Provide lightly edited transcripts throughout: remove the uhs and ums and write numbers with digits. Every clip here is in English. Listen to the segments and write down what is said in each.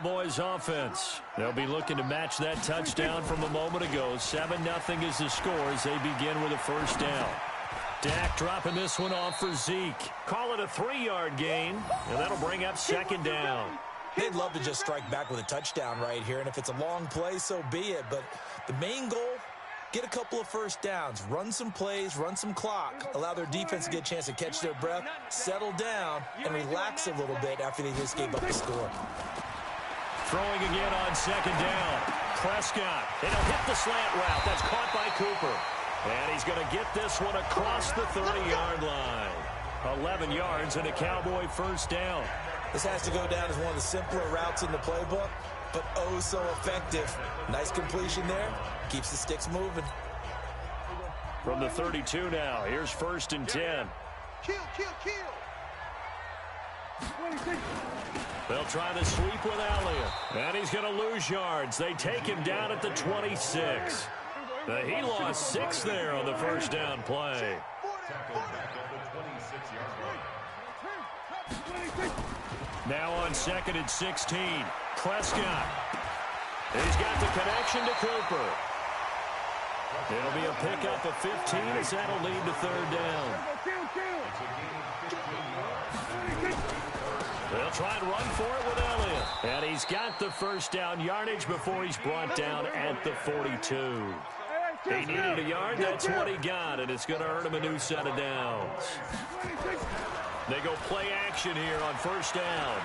Cowboys offense. They'll be looking to match that touchdown from a moment ago. 7-0 is the score as they begin with a first down. Dak dropping this one off for Zeke. Call it a 3-yard gain, and that'll bring up second down. They'd love to just strike back with a touchdown right here, and if it's a long play, so be it. But the main goal, get a couple of first downs, run some plays, run some clock, allow their defense to get a chance to catch their breath, settle down, and relax a little bit after they just gave up the score. Throwing again on second down. Prescott, and he'll hit the slant route. That's caught by Cooper. And he's going to get this one across the 30-yard line. 11 yards and a Cowboy first down. This has to go down as one of the simpler routes in the playbook, but oh so effective. Nice completion there. Keeps the sticks moving. From the 32 now, here's first and 10. Kill. They'll try the sweep with Elliott. And he's going to lose yards. They take him down at the 26. He lost 6 there on the first down play. Now on second and 16. Prescott. He's got the connection to Cooper. It'll be a pickup of 15 as that'll lead to third down. They'll try and run for it with Elliott. And he's got the first down yardage before he's brought down at the 42. He needed a yard. That's what he got, and it's going to earn him a new set of downs. They go play action here on first down.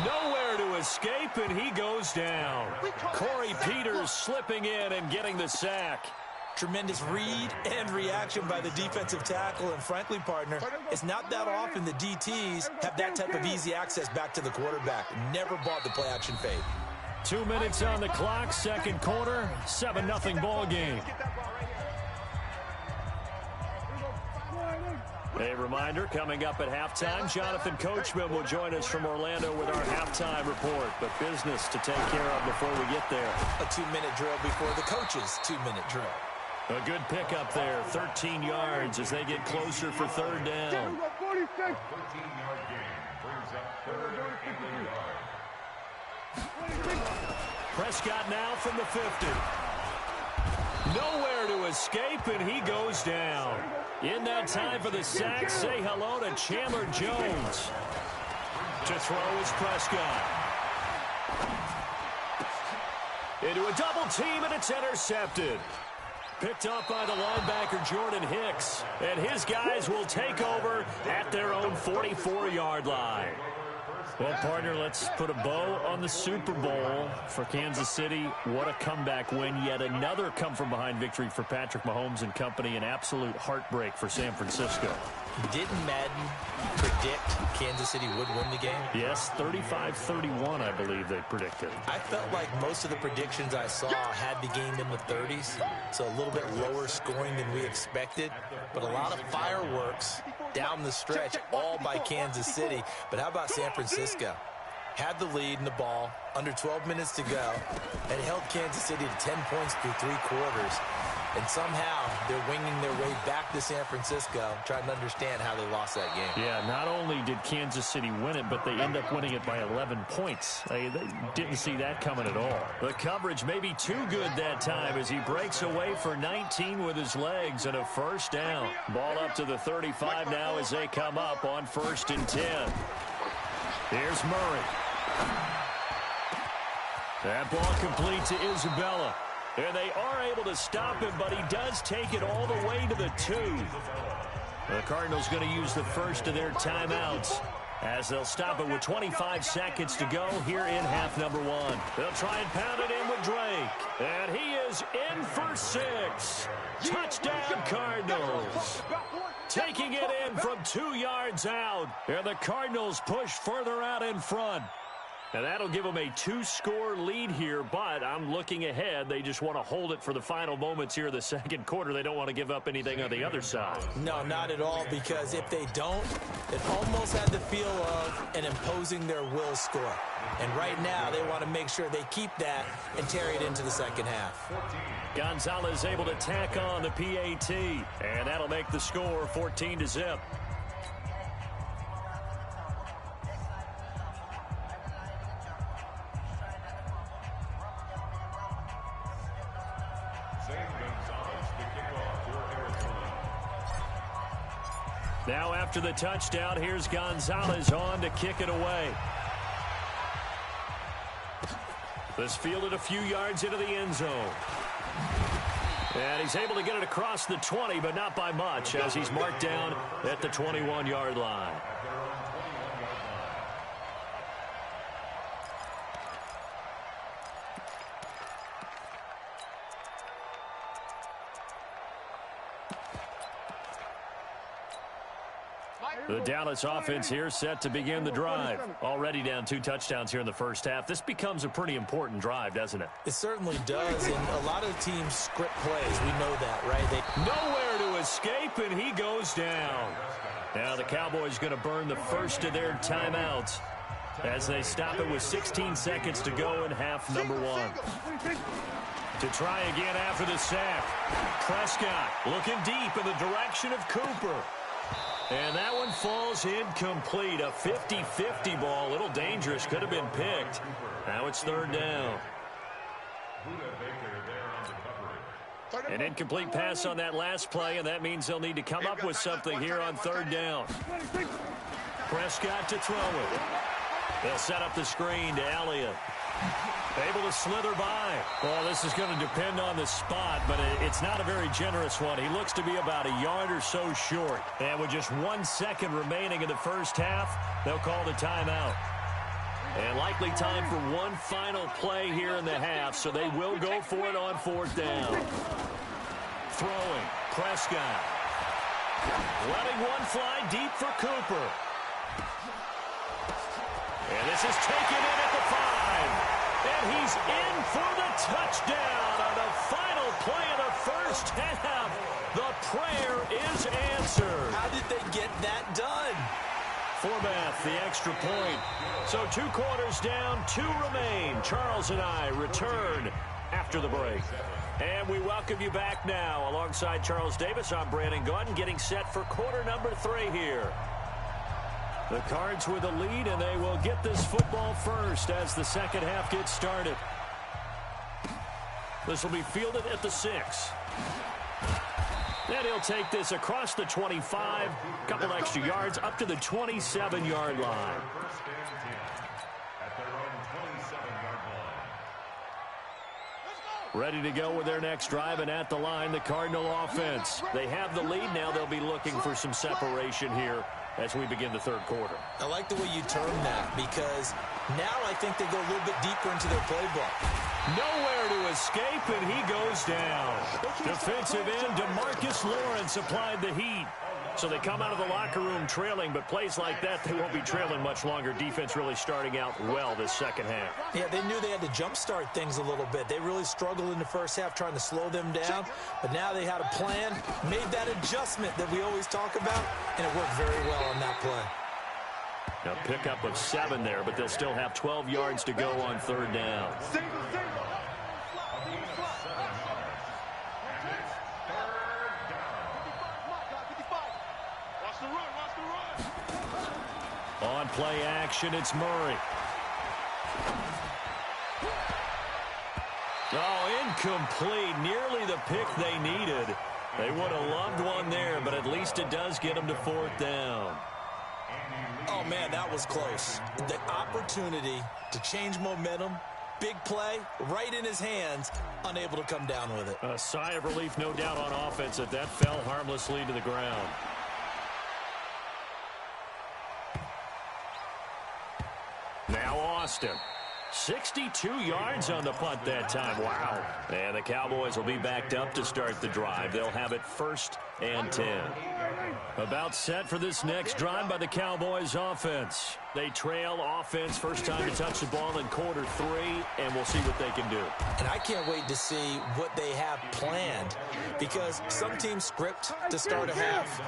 Nowhere to escape, and he goes down. Corey Peters slipping in and getting the sack. Tremendous read and reaction by the defensive tackle, and frankly, partner, it's not that often the DTs have that type of easy access back to the quarterback. Never bought the play action fade. 2 minutes on the clock, second quarter, 7-0 ball game. A reminder, coming up at halftime, Jonathan Coachman will join us from Orlando with our halftime report. But business to take care of before we get there. A 2-minute drill before the coach's 2-minute drill. A good pickup there, 13 yards as they get closer for third down. 13-yard gain brings up third and 1 yard. Prescott now from the 50. Nowhere to escape, and he goes down. In that time for the sack, say hello to Chandler Jones. To throw is Prescott. Into a double team, and it's intercepted. Picked up by the linebacker Jordan Hicks. And his guys will take over at their own 44-yard line. Well, partner, let's put a bow on the Super Bowl for Kansas City. What a comeback win. Yet another come-from-behind victory for Patrick Mahomes and company. An absolute heartbreak for San Francisco. Didn't Madden predict Kansas City would win the game? Yes, 35-31, I believe they predicted. I felt like most of the predictions I saw had the game in the 30s, so a little bit lower scoring than we expected, but a lot of fireworks down the stretch, all by Kansas City. But how about San Francisco? Had the lead in the ball, under 12 minutes to go, and held Kansas City to 10 points through 3 quarters. And somehow they're winging their way back to San Francisco, trying to understand how they lost that game. Yeah, not only did Kansas City win it, but they end up winning it by 11 points. They didn't see that coming at all. The coverage may be too good that time as he breaks away for 19 with his legs and a first down. Ball up to the 35 now as they come up on first and 10. Here's Murray. That ball complete to Isabella. And they are able to stop him, but he does take it all the way to the 2. The Cardinals going to use the first of their timeouts as they'll stop it with 25 seconds to go here in half number 1. They'll try and pound it in with Drake. And he is in for 6. Touchdown, Cardinals. Taking it in from 2 yards out. And the Cardinals push further out in front. And that'll give them a 2-score lead here, but I'm looking ahead. They just want to hold it for the final moments here of the second quarter. They don't want to give up anything on the other side. No, not at all, because if they don't, it almost had the feel of an imposing their will score. And right now, they want to make sure they keep that and carry it into the second half. Gonzalez able to tack on the PAT, and that'll make the score 14-0. Now after the touchdown, here's Gonzalez on to kick it away. This fielded a few yards into the end zone. And he's able to get it across the 20, but not by much, as he's marked down at the 21-yard line. The Dallas offense here set to begin the drive. Already down 2 touchdowns here in the first half. This becomes a pretty important drive, doesn't it? It certainly does, and a lot of teams script plays. We know that, right? Nowhere to escape, and he goes down. Now the Cowboys going to burn the first of their timeouts as they stop it with 16 seconds to go in half number 1. To try again after the sack. Prescott looking deep in the direction of Cooper. And that one falls incomplete. A 50-50 ball. A little dangerous. Could have been picked. Now it's 3rd down. An incomplete pass on that last play, and that means they'll need to come up with something here on 3rd down. Prescott to throw it. They'll set up the screen to Elliott. Able to slither by. Well, this is going to depend on the spot, but it's not a very generous one. He looks to be about a yard or so short. And with just 1 second remaining in the first half, they'll call the timeout. And likely time for one final play here in the half, so they will go for it on 4th down. Throwing. Prescott. Letting one fly deep for Cooper. And this is taken in at the 5. And he's in for the touchdown on the final play of the first half. The prayer is answered. How did they get that done? Forbath, the extra point. So 2 quarters down, 2 remain. Charles and I return after the break. And we welcome you back now. Alongside Charles Davis, I'm Brandon Gaudin, getting set for quarter number 3 here. The Cards with a lead, and they will get this football first as the second half gets started. This will be fielded at the 6. Then he'll take this across the 25, couple extra yards, up to the 27-yard line. Ready to go with their next drive, and at the line, the Cardinal offense. They have the lead. Now they'll be looking for some separation here as we begin the 3rd quarter. I like the way you term that, because now I think they go a little bit deeper into their playbook. Nowhere to escape, and he goes down. Defensive end DeMarcus Lawrence applied the heat. So they come out of the locker room trailing, but plays like that, they won't be trailing much longer. Defense really starting out well this second half. Yeah, they knew they had to jumpstart things a little bit. They really struggled in the first half trying to slow them down, but now they had a plan, made that adjustment that we always talk about, and it worked very well on that play. A pickup of 7 there, but they'll still have 12 yards to go on 3rd down. On play action, it's Murray. Oh, incomplete. Nearly the pick they needed. They would have loved one there, but at least it does get them to 4th down. Oh, man, that was close. The opportunity to change momentum, big play, right in his hands, unable to come down with it. A sigh of relief, no doubt, on offense that fell harmlessly to the ground. Now Austin. 62 yards on the punt that time. Wow. And the Cowboys will be backed up to start the drive. They'll have it 1st and 10. About set for this next drive by the Cowboys offense. They trail offense, first time to touch the ball in quarter 3, and we'll see what they can do. And I can't wait to see what they have planned, because some teams script to start a half.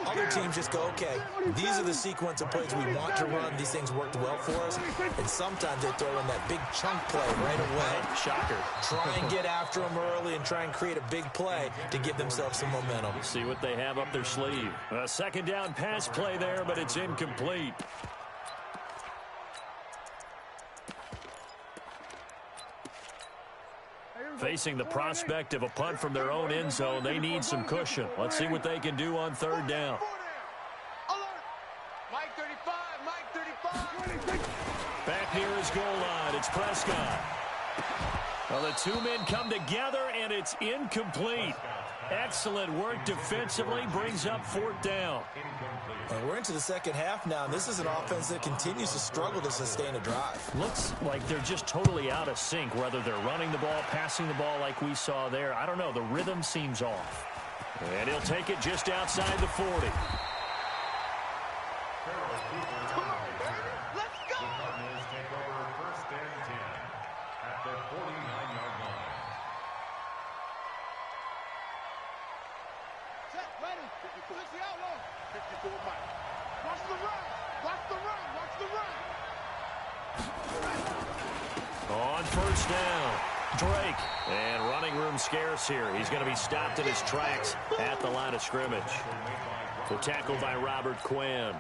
Other teams just go, okay, these are the sequence of plays we want to run. These things worked well for us. And sometimes they throw in that big chunk play right away. Shocker. Try and get after them early and try and create a big play to give themselves some momentum. See what they have up their sleeve. A second down pass play there, but it's incomplete. Facing the prospect of a punt from their own end zone, they need some cushion. Let's see what they can do on 3rd down. it's Prescott. Well, the two men come together, and it's incomplete. Excellent work defensively, brings up fourth down. And we're into the second half now, and this is an offense that continues to struggle to sustain a drive. Looks like they're just totally out of sync, whether they're running the ball, passing the ball like we saw there. I don't know. The rhythm seems off. And he'll take it just outside the 40. On first down, Drake. And running room scarce here. He's going to be stopped in his tracks at the line of scrimmage. The tackle by Robert Quinn.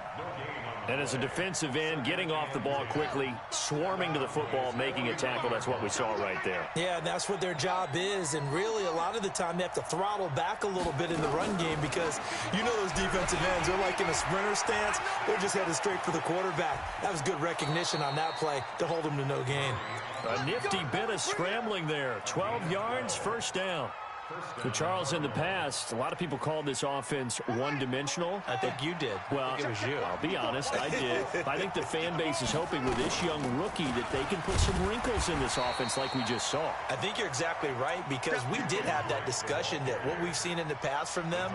And as a defensive end, getting off the ball quickly, swarming to the football, making a tackle. That's what we saw right there. Yeah, and that's what their job is. And really, a lot of the time, they have to throttle back a little bit in the run game because you know those defensive ends, they're like in a sprinter stance. They're just headed straight for the quarterback. That was good recognition on that play to hold them to no gain. A nifty bit of scrambling there. 12 yards, first down. For Charles, in the past, a lot of people called this offense one-dimensional. I think you did. Well, I think it was you. I'll be honest, I did. I think the fan base is hoping with this young rookie that they can put some wrinkles in this offense like we just saw. I think you're exactly right because we did have that discussion that what we've seen in the past from them,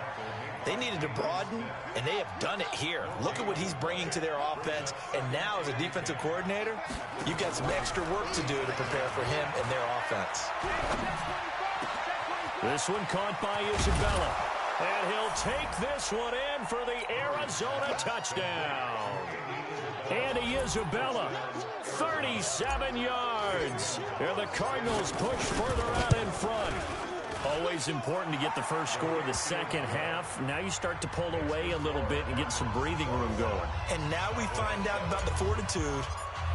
they needed to broaden, and they have done it here. Look at what he's bringing to their offense, and now as a defensive coordinator, you've got some extra work to do to prepare for him and their offense. This one caught by Isabella. And he'll take this one in for the Arizona touchdown. Andy Isabella, 37 yards. And the Cardinals push further out in front. Always important to get the first score of the second half. Now you start to pull away a little bit and get some breathing room going. And now we find out about the fortitude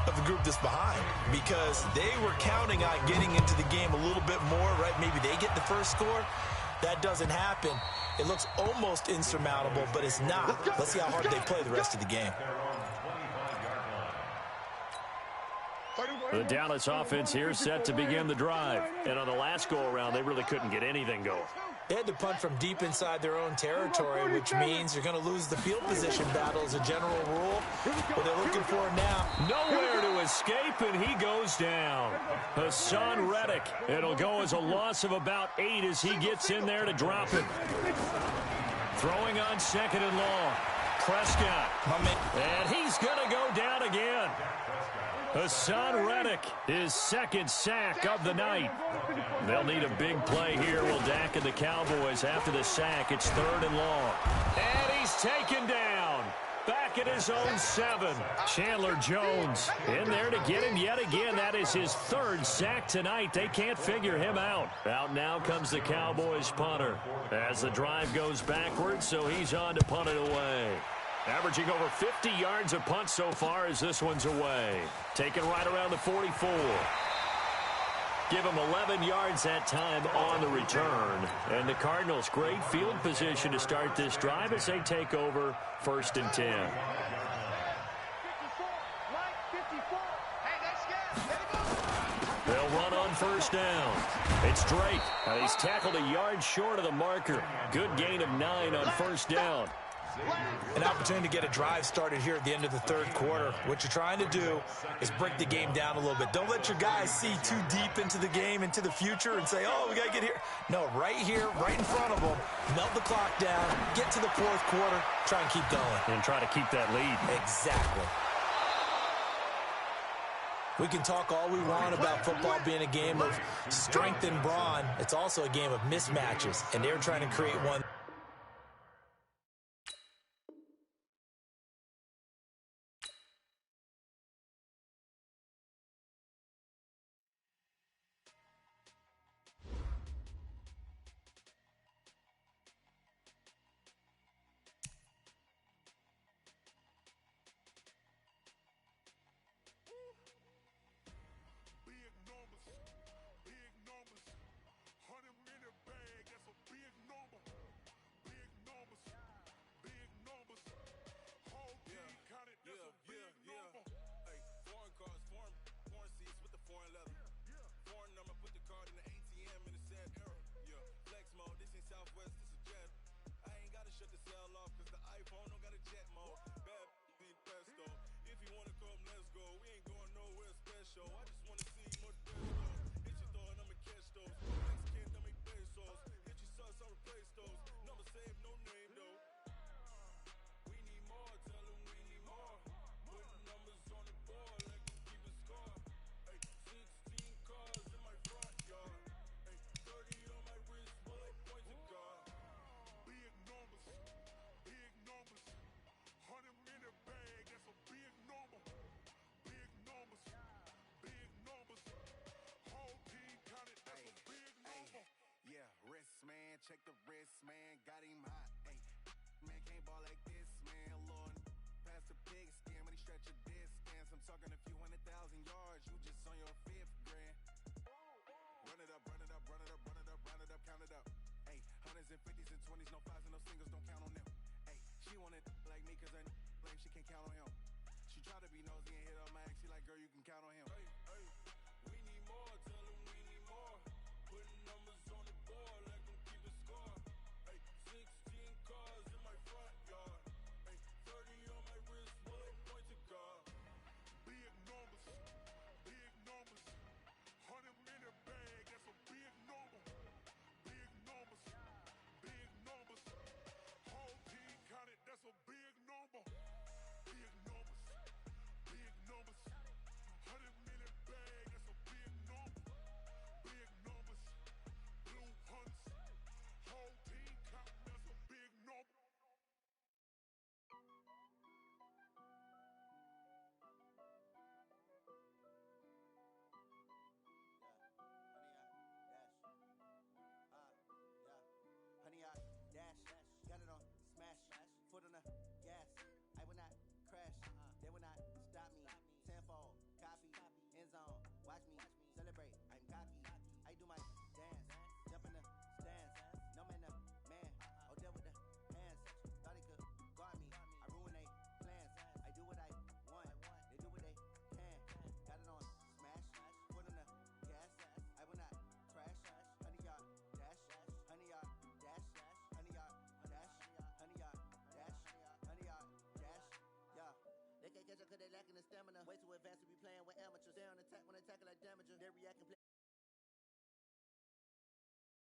of the group that's behind because they were counting on getting into the game a little bit more, right? Maybe they get the first score. That doesn't happen. It looks almost insurmountable, but it's not. Let's see how hard they play the rest of the game. The Dallas offense here set to begin the drive. And on the last go-around, they really couldn't get anything going. They had to punt from deep inside their own territory, which means you're going to lose the field position battle as a general rule. What they're looking for now. Nowhere to escape, and he goes down. Hassan Reddick. It'll go as a loss of about 8 as he gets in there to drop it. Throwing on second and long. Prescott. And he's going to go down again. Hassan Reddick, his second sack of the night. They'll need a big play here. Will Dak and the Cowboys after the sack. It's third and long. And he's taken down. Back at his own 7. Chandler Jones in there to get him yet again. That is his third sack tonight. They can't figure him out. Out now comes the Cowboys punter as the drive goes backwards, so he's on to punt it away. Averaging over 50 yards a punt so far as this one's away. Taken right around the 44. Give him 11 yards that time on the return. And the Cardinals, great field position to start this drive as they take over first and 10. They'll run on first down. It's Drake. He's tackled a yard short of the marker. Good gain of 9 on first down. An opportunity to get a drive started here at the end of the third quarter. What you're trying to do is break the game down a little bit. Don't let your guys see too deep into the game, into the future, and say, oh, we got to get here. No, right here, right in front of them, melt the clock down, get to the fourth quarter, try and keep going. And try to keep that lead. Exactly. We can talk all we want about football being a game of strength and brawn. It's also a game of mismatches, and they're trying to create one. go. We ain't going nowhere special. I just wanna see more desktop. Hit your throw and I'ma catch those. Mexican, I make pesos. Hit your sus, I replace those. Never save no name though. We need more, tell them we need more. Putting numbers on the board like we keep a score. Ay, 16 cars in my front yard. Ay, 30 on my wrist, more like points of God. Big numbers, big numbers. 100-minute bag, that's a big number. Big numbers, big numbers. Whole team counted, that's a big number. Yeah, wrist man, check the wrist man, got him hot. Ay, man can't ball like this, man. Lord, past the pig skin when he stretch a distance. I'm talking a few 100,000 yards, you just on your 5th grand. Run it up, run it up, run it up, run it up, run it up, count it up. Ay, hundreds and 50s and 20s, no 5s and no singles, don't count on them. Ay, she want it like me cause I lame, she can't count on him. She try to be nosy and hit up my ex, she like, girl, you